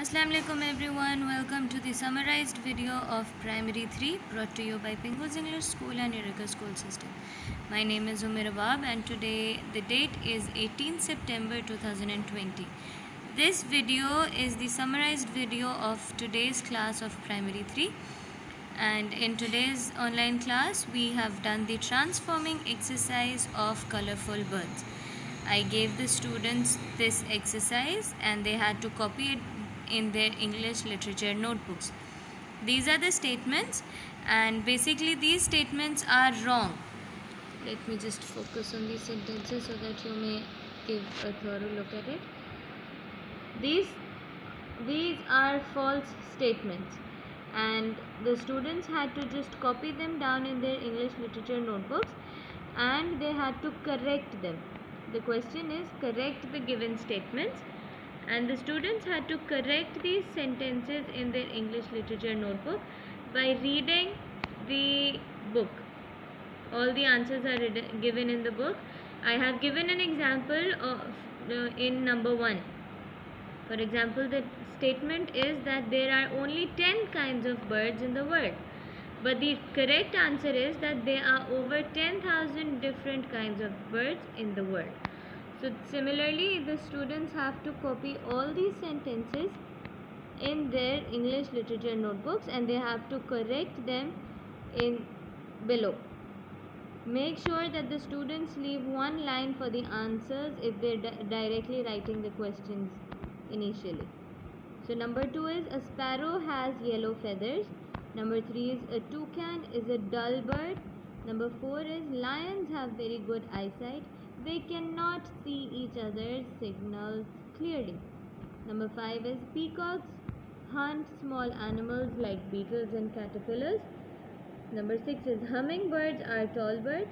Assalamu alaikum everyone, welcome to the summarized video of Primary 3 brought to you by Pingo's English School and Eureka School System. My name is Umair Abab and today the date is 18 September 2020. This video is the summarized video of today's class of Primary 3, and in today's online class we have done the transforming exercise of colorful birds. I gave the students this exercise and they had to copy it in their English literature notebooks. These are the statements, and basically these statements are wrong. Let me just focus on these sentences so that you may give a thorough look at it. These are false statements, and the students had to just copy them down in their English literature notebooks and they had to correct them. The question is, correct the given statements, and the students had to correct these sentences in their English literature notebook by reading the book. All the answers are given in the book. I have given an example of in number 1. For example, the statement is that there are only 10 kinds of birds in the world, but the correct answer is that there are over 10,000 different kinds of birds in the world. So similarly, the students have to copy all these sentences in their English literature notebooks and they have to correct them in below. Make sure that the students leave one line for the answers if they're directly writing the questions initially. So number 2 is, a sparrow has yellow feathers. Number 3 is, a toucan is a dull bird. Number 4 is, lions have very good eyesight. They cannot see each other's signals clearly. Number 5 is, peacocks hunt small animals like beetles and caterpillars. Number 6 is, hummingbirds are tall birds.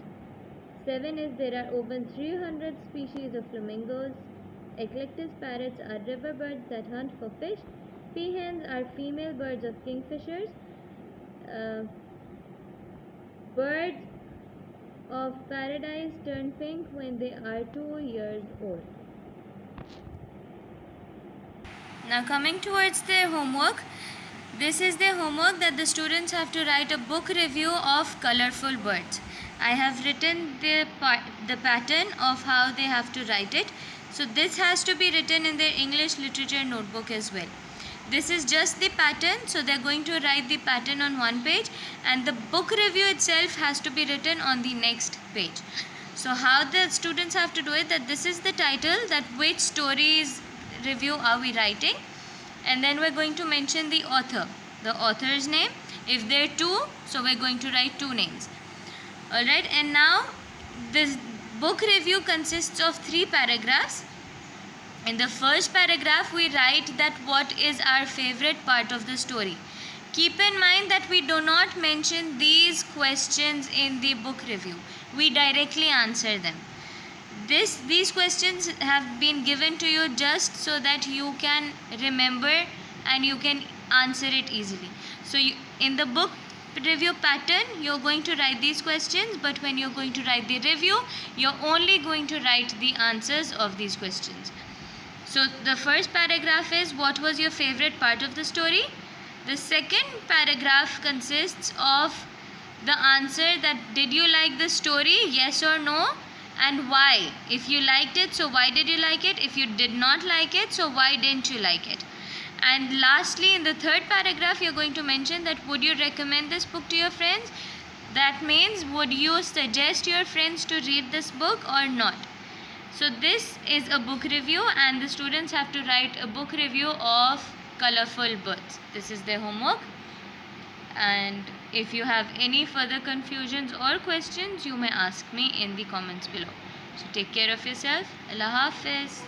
7 is, there are over 300 species of flamingos. Eclectus parrots are river birds that hunt for fish. Peahens are female birds of kingfishers. Birds of paradise turn pink when they are 2 years old. Now coming towards their homework, this is their homework that the students have to write a book review of colorful birds. I have written the pattern of how they have to write it. So this has to be written in their English literature notebook as well. This is just the pattern, so they're going to write the pattern on one page and the book review itself has to be written on the next page. So how the students have to do it, that this is the title, that which stories review are we writing, and then we're going to mention the author's name. If there are 2, so we're going to write 2 names. Alright, and now this book review consists of 3 paragraphs. In the first paragraph, we write that what is our favorite part of the story. Keep in mind that we do not mention these questions in the book review. We directly answer them. These questions have been given to you just so that you can remember and you can answer it easily. So in the book review pattern, you're going to write these questions, but when you're going to write the review, you're only going to write the answers of these questions. So the first paragraph is, what was your favorite part of the story? The second paragraph consists of the answer that did you like the story, yes or no, and why. If you liked it, so why did you like it? If you did not like it, so why didn't you like it? And lastly, in the third paragraph, you're going to mention that would you recommend this book to your friends? That means, would you suggest your friends to read this book or not? So this is a book review and the students have to write a book review of colorful birds. This is their homework, and if you have any further confusions or questions, you may ask me in the comments below. So take care of yourself. Allah Hafiz.